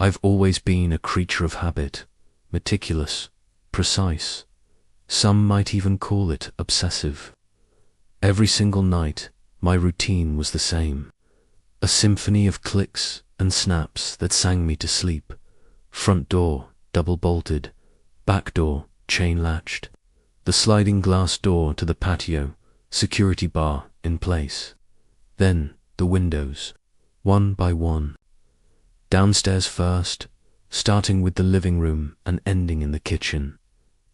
I've always been a creature of habit, meticulous, precise. Some might even call it obsessive. Every single night, my routine was the same. A symphony of clicks and snaps that sang me to sleep. Front door, double bolted. Back door, chain latched. The sliding glass door to the patio, security bar in place. Then the windows, one by one. Downstairs first, starting with the living room and ending in the kitchen.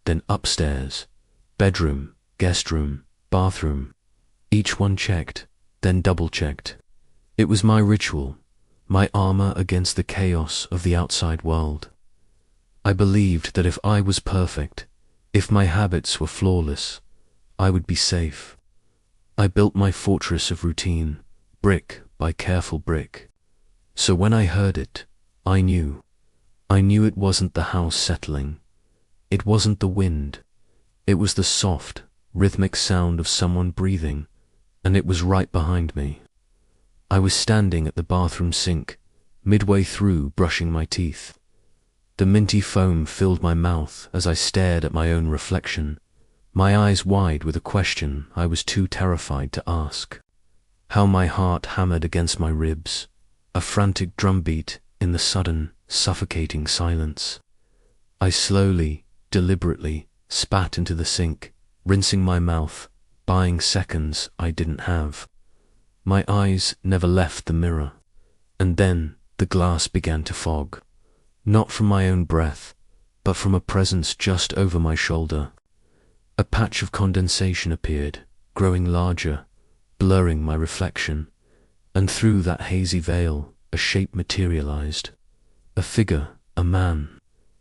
Then upstairs, bedroom, guest room, bathroom. Each one checked, then double-checked. It was my ritual, my armor against the chaos of the outside world. I believed that if I was perfect, if my habits were flawless, I would be safe. I built my fortress of routine, brick by careful brick. So when I heard it, I knew it wasn't the house settling. It wasn't the wind. It was the soft, rhythmic sound of someone breathing, and it was right behind me. I was standing at the bathroom sink, midway through brushing my teeth. The minty foam filled my mouth as I stared at my own reflection, my eyes wide with a question I was too terrified to ask. How my heart hammered against my ribs, a frantic drumbeat in the sudden, suffocating silence. I slowly, deliberately spat into the sink, rinsing my mouth, buying seconds I didn't have. My eyes never left the mirror, and then the glass began to fog, not from my own breath, but from a presence just over my shoulder. A patch of condensation appeared, growing larger, blurring my reflection, and through that hazy veil, a shape materialized. A figure, a man.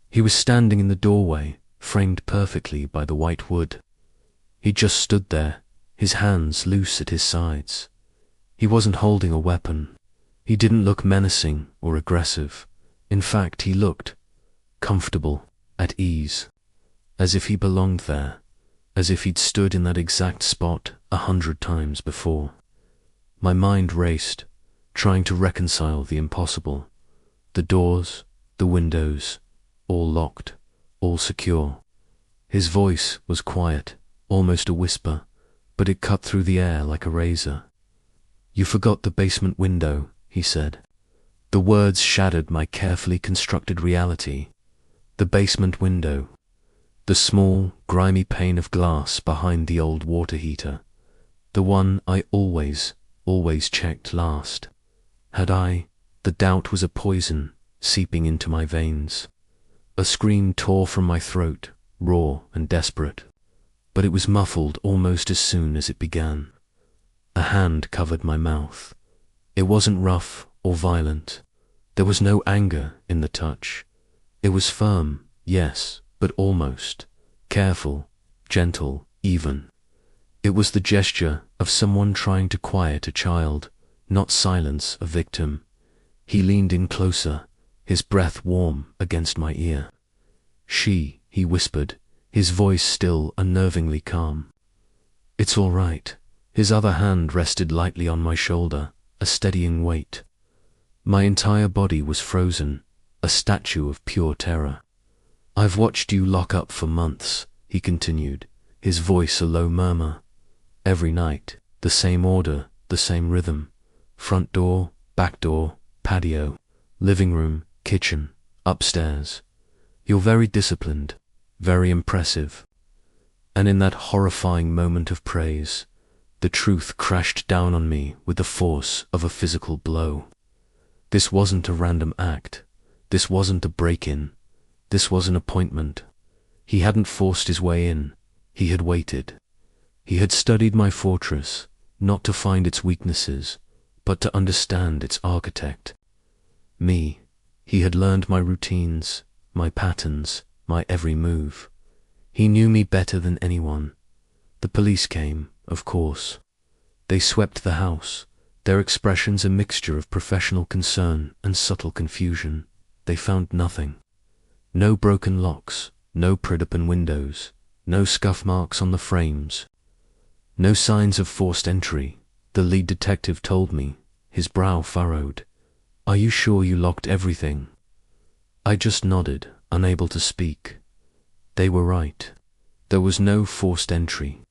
He was standing in the doorway, framed perfectly by the white wood. He just stood there, his hands loose at his sides. He wasn't holding a weapon. He didn't look menacing or aggressive. In fact, he looked comfortable, at ease, as if he belonged there, as if he'd stood in that exact spot 100 times before. My mind raced, trying to reconcile the impossible. The doors, the windows, all locked, all secure. His voice was quiet, almost a whisper, but it cut through the air like a razor. "You forgot the basement window," he said. The words shattered my carefully constructed reality. The basement window. The small, grimy pane of glass behind the old water heater. The one I always checked last. Had I? The doubt was a poison seeping into my veins. A scream tore from my throat, raw and desperate. But it was muffled almost as soon as it began. A hand covered my mouth. It wasn't rough or violent. There was no anger in the touch. It was firm, yes, but almost. Careful, gentle, even. It was the gesture of someone trying to quiet a child, not silence a victim. He leaned in closer, his breath warm against my ear. "She," he whispered, his voice still unnervingly calm. "It's all right." His other hand rested lightly on my shoulder, a steadying weight. My entire body was frozen, a statue of pure terror. "I've watched you lock up for months," he continued, his voice a low murmur. "Every night, the same order, the same rhythm. Front door, back door, patio, living room, kitchen, upstairs. You're very disciplined, very impressive." And in that horrifying moment of praise, the truth crashed down on me with the force of a physical blow. This wasn't a random act. This wasn't a break-in. This was an appointment. He hadn't forced his way in. He had waited. He had studied my fortress, not to find its weaknesses, but to understand its architect. Me. He had learned my routines, my patterns, my every move. He knew me better than anyone. The police came, of course. They swept the house, their expressions a mixture of professional concern and subtle confusion. They found nothing. No broken locks, no pried-open windows, no scuff marks on the frames. No signs of forced entry, the lead detective told me, his brow furrowed. "Are you sure you locked everything?" I just nodded, unable to speak. They were right. There was no forced entry.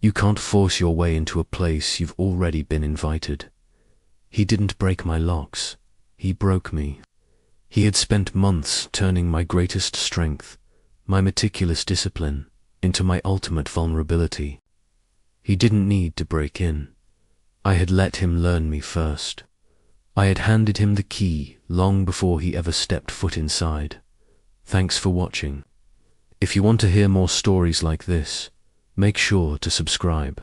You can't force your way into a place you've already been invited. He didn't break my locks. He broke me. He had spent months turning my greatest strength, my meticulous discipline, into my ultimate vulnerability. He didn't need to break in. I had let him learn me first. I had handed him the key long before he ever stepped foot inside. Thanks for watching. If you want to hear more stories like this, make sure to subscribe.